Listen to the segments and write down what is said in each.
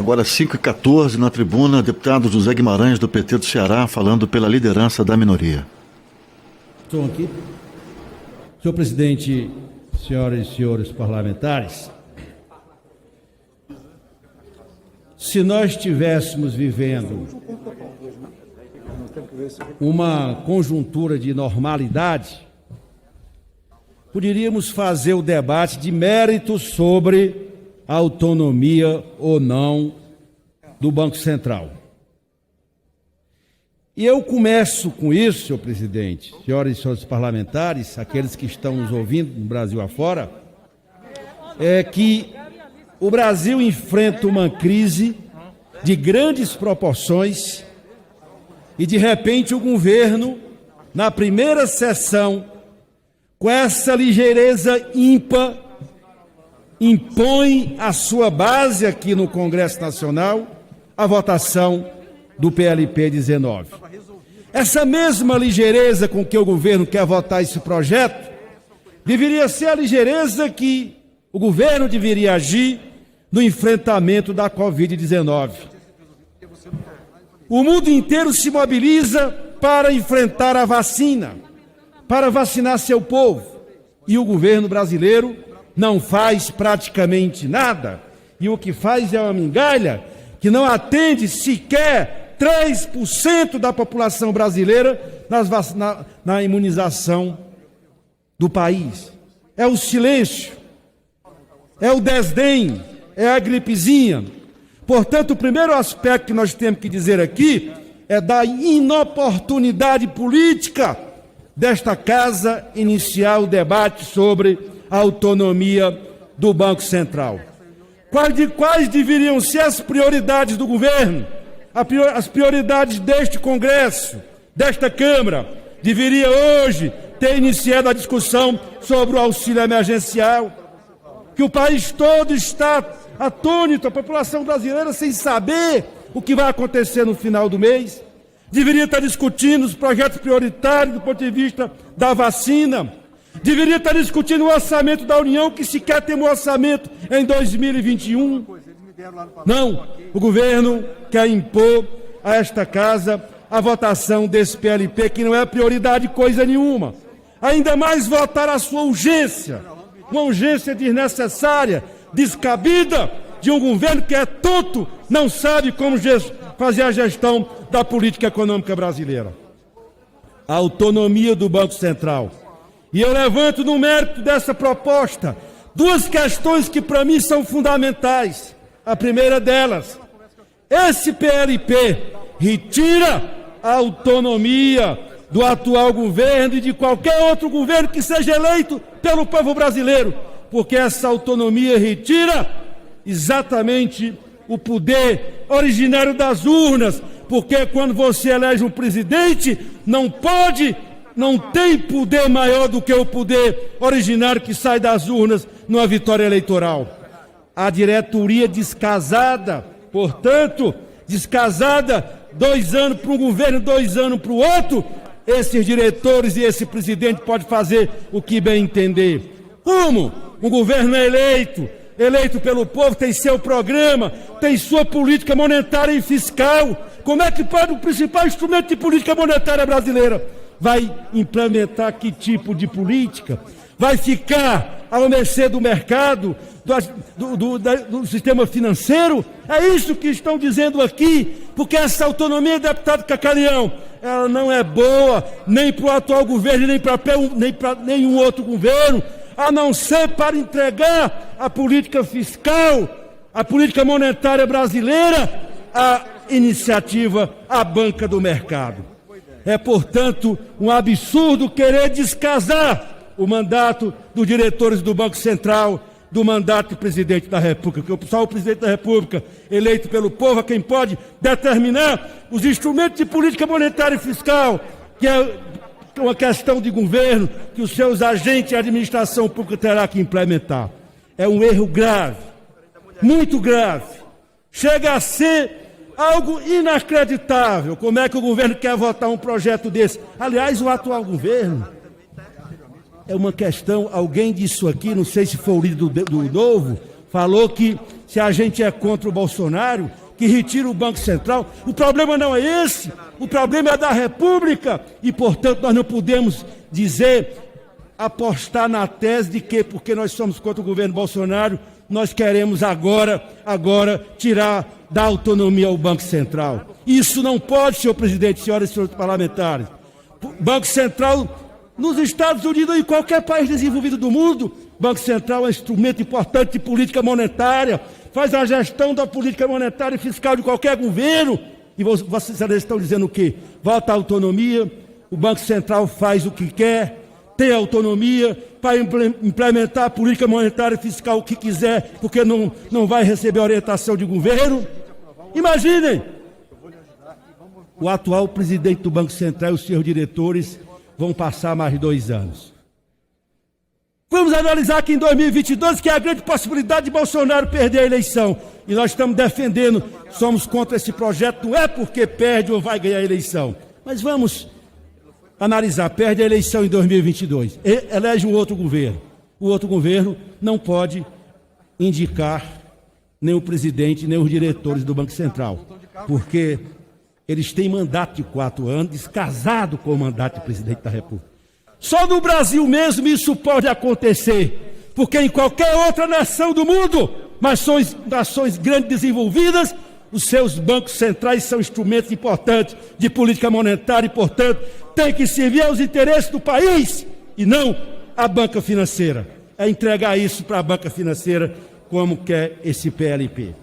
Agora, 5h14, na tribuna, deputado José Guimarães, do PT do Ceará, falando pela liderança da minoria. Estou aqui. Senhor presidente, senhoras e senhores parlamentares, se nós estivéssemos vivendo uma conjuntura de normalidade, poderíamos fazer o debate de mérito sobre a autonomia ou não do Banco Central. E eu começo com isso, senhor presidente, senhoras e senhores parlamentares, aqueles que estão nos ouvindo no Brasil afora, é que o Brasil enfrenta uma crise de grandes proporções e, de repente, o governo, na primeira sessão, com essa ligeireza ímpar, impõe à sua base aqui no Congresso Nacional a votação do PLP 19. Essa mesma ligeireza com que o governo quer votar esse projeto deveria ser a ligeireza que o governo deveria agir no enfrentamento da Covid-19. O mundo inteiro se mobiliza para enfrentar a vacina, para vacinar seu povo, e o governo brasileiro não faz praticamente nada, e o que faz é uma migalha que não atende sequer 3% da população brasileira na imunização do país. É o silêncio, é o desdém, é a gripezinha. Portanto, o primeiro aspecto que nós temos que dizer aqui é da inoportunidade política desta casa iniciar o debate sobre a autonomia do Banco Central. Quais deveriam ser as prioridades do governo? As prioridades deste Congresso, desta Câmara, deveria hoje ter iniciado a discussão sobre o auxílio emergencial, que o país todo está atônito, a população brasileira sem saber o que vai acontecer no final do mês. Deveria estar discutindo os projetos prioritários do ponto de vista da vacina. Deveria estar discutindo o orçamento da União, que sequer tem um orçamento em 2021. Não, o governo quer impor a esta casa a votação desse PLP, que não é prioridade coisa nenhuma. Ainda mais votar a sua urgência, uma urgência desnecessária, descabida, de um governo que é tonto, não sabe como fazer a gestão da política econômica brasileira. A autonomia do Banco Central. E eu levanto no mérito dessa proposta duas questões que para mim são fundamentais. A primeira delas, esse PLP retira a autonomia do atual governo e de qualquer outro governo que seja eleito pelo povo brasileiro, porque essa autonomia retira exatamente o poder originário das urnas, porque quando você elege um presidente, não tem poder maior do que o poder originário que sai das urnas numa vitória eleitoral. A diretoria descasada, portanto, descasada, 2 anos para um governo, 2 anos para o outro, esses diretores e esse presidente pode fazer o que bem entender. Como? Um governo é eleito pelo povo, tem seu programa, tem sua política monetária e fiscal. Como é que pode o principal instrumento de política monetária brasileira vai implementar que tipo de política? Vai ficar ao mercê do mercado, do sistema financeiro? É isso que estão dizendo aqui, porque essa autonomia, deputado Cacarião, ela não é boa nem para o atual governo, nem para nenhum outro governo, a não ser para entregar a política fiscal, a política monetária brasileira, à iniciativa, à banca do mercado. É, portanto, um absurdo querer descasar o mandato dos diretores do Banco Central do mandato do presidente da República, porque só o presidente da República, eleito pelo povo, é quem pode determinar os instrumentos de política monetária e fiscal, que é uma questão de governo que os seus agentes e a administração pública terá que implementar. É um erro grave, muito grave. Chega a ser algo inacreditável. Como é que o governo quer votar um projeto desse? Aliás, o atual governo é uma questão, alguém disse aqui, não sei se foi o líder do Novo, falou que se a gente é contra o Bolsonaro, que retira o Banco Central. O problema não é esse, o problema é da República e, portanto, nós não podemos apostar na tese de que, porque nós somos contra o governo Bolsonaro, nós queremos agora tirar da autonomia ao Banco Central. Isso não pode, senhor presidente, senhoras e senhores parlamentares. Banco Central, nos Estados Unidos e em qualquer país desenvolvido do mundo, Banco Central é um instrumento importante de política monetária, faz a gestão da política monetária e fiscal de qualquer governo. E vocês estão dizendo o quê? Volta à autonomia, o Banco Central faz o que quer, tem autonomia para implementar a política monetária e fiscal o que quiser, porque não vai receber orientação de governo. Imaginem, o atual presidente do Banco Central e os seus diretores vão passar mais 2 anos. Vamos analisar aqui em 2022, que é a grande possibilidade de Bolsonaro perder a eleição. E nós estamos defendendo, somos contra esse projeto, não é porque perde ou vai ganhar a eleição. Mas vamos analisar, perde a eleição em 2022, elege um outro governo. O outro governo não pode indicar nem o presidente, nem os diretores do Banco Central, porque eles têm mandato de 4 anos, descasado com o mandato de presidente da República. Só no Brasil mesmo isso pode acontecer, porque em qualquer outra nação do mundo, nações grandes desenvolvidas, os seus bancos centrais são instrumentos importantes de política monetária e, portanto, tem que servir aos interesses do país e não à banca financeira. É entregar isso para a banca financeira, como quer esse PLP.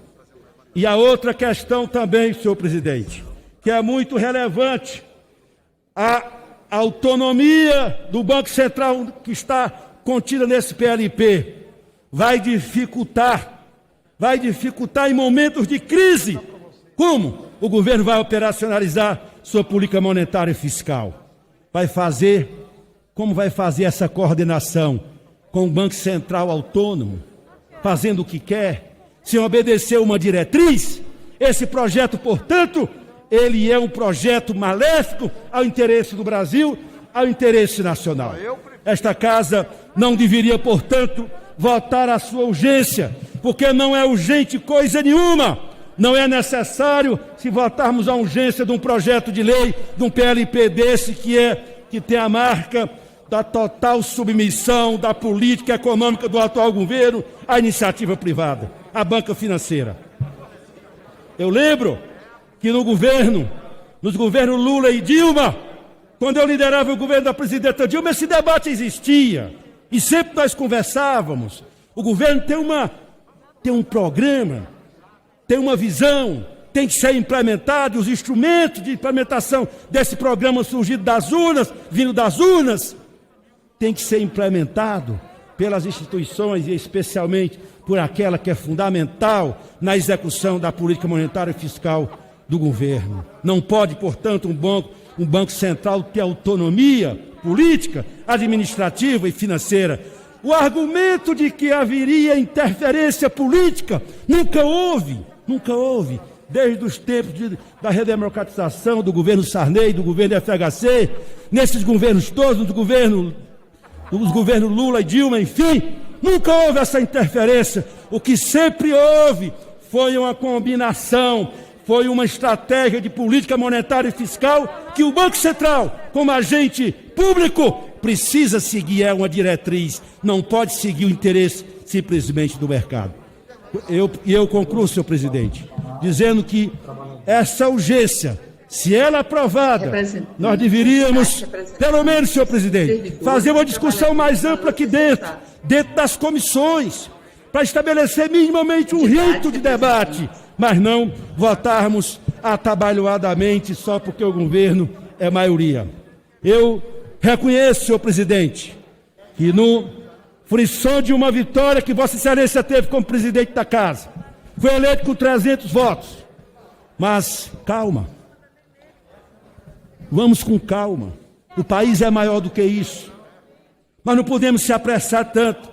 E a outra questão também, senhor presidente, que é muito relevante, a autonomia do Banco Central que está contida nesse PLP vai dificultar em momentos de crise. Como? O governo vai operacionalizar sua política monetária e fiscal. Como vai fazer essa coordenação com o Banco Central autônomo, fazendo o que quer, sem obedecer uma diretriz? Esse projeto, portanto, ele é um projeto maléfico ao interesse do Brasil, ao interesse nacional. Esta casa não deveria, portanto, votar a sua urgência, porque não é urgente coisa nenhuma. Não é necessário, se votarmos a urgência de um projeto de lei, de um PLP desse, que tem a marca da total submissão da política econômica do atual governo à iniciativa privada, à banca financeira. Eu lembro que nos governos Lula e Dilma, quando eu liderava o governo da presidenta Dilma, esse debate existia. E sempre nós conversávamos. O governo tem um programa, tem uma visão, tem que ser implementado, e os instrumentos de implementação desse programa surgido das urnas, vindo das urnas, tem que ser implementado pelas instituições e especialmente por aquela que é fundamental na execução da política monetária e fiscal do governo. Não pode, portanto, um banco central ter autonomia política, administrativa e financeira. O argumento de que haveria interferência política nunca houve, desde os tempos da redemocratização do governo Sarney, do governo FHC, nesses governos todos, dos governos Lula e Dilma, enfim, nunca houve essa interferência. O que sempre houve foi uma combinação, foi uma estratégia de política monetária e fiscal que o Banco Central, como agente público, precisa seguir, é uma diretriz, não pode seguir o interesse simplesmente do mercado. Eu concluo, senhor presidente, dizendo que essa urgência, se ela é aprovada, nós deveríamos, pelo menos, senhor presidente, fazer uma discussão mais ampla aqui dentro das comissões, para estabelecer minimamente um rito de debate, mas não votarmos atabalhoadamente só porque o governo é maioria. Eu reconheço, senhor presidente, que no frisson de uma vitória que Vossa Excelência teve como presidente da Casa, foi eleito com 300 votos. Mas calma, vamos com calma. O país é maior do que isso. Mas não podemos se apressar tanto.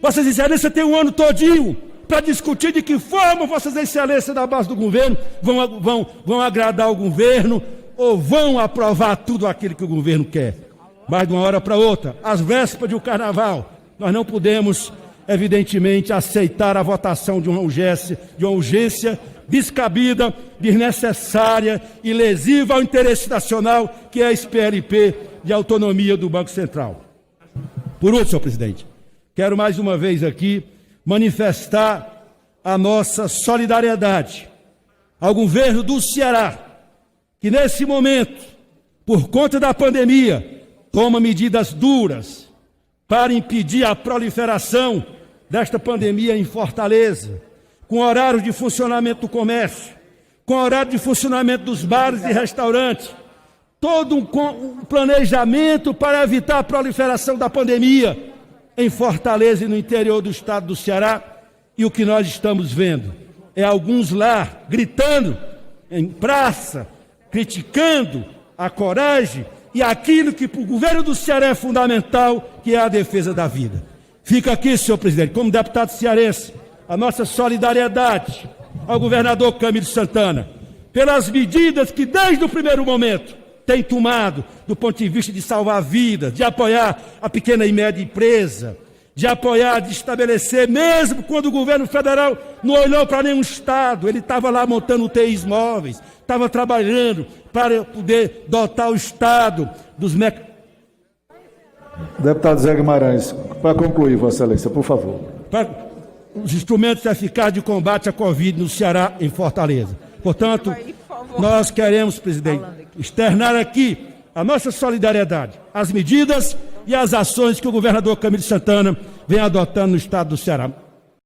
Vossa Excelência tem um ano todinho para discutir de que forma Vossas Excelências da base do governo vão agradar o governo ou vão aprovar tudo aquilo que o governo quer. Mas de uma hora para outra, às vésperas de um carnaval, nós não podemos evidentemente, aceitar a votação de uma urgência descabida, desnecessária e lesiva ao interesse nacional, que é a SPLP de autonomia do Banco Central. Por último, senhor presidente, quero mais uma vez aqui manifestar a nossa solidariedade ao governo do Ceará, que nesse momento, por conta da pandemia, toma medidas duras para impedir a proliferação desta pandemia em Fortaleza, com horários de funcionamento do comércio, com horário de funcionamento dos bares e restaurantes, todo um planejamento para evitar a proliferação da pandemia em Fortaleza e no interior do estado do Ceará. E o que nós estamos vendo é alguns lá gritando em praça, criticando a coragem e aquilo que para o governo do Ceará é fundamental, que é a defesa da vida. Fica aqui, senhor presidente, como deputado cearense, a nossa solidariedade ao governador Camilo Santana, pelas medidas que desde o primeiro momento tem tomado do ponto de vista de salvar vidas, de apoiar a pequena e média empresa, de apoiar, de estabelecer, mesmo quando o governo federal não olhou para nenhum estado, ele estava lá montando UTIs móveis, estava trabalhando para poder dotar o estado dos mecanismos. Deputado Zé Guimarães, para concluir, Vossa Excelência, por favor. Para os instrumentos eficazes de combate à Covid no Ceará, em Fortaleza. Portanto, nós queremos, presidente, externar aqui a nossa solidariedade, as medidas e as ações que o governador Camilo Santana vem adotando no estado do Ceará.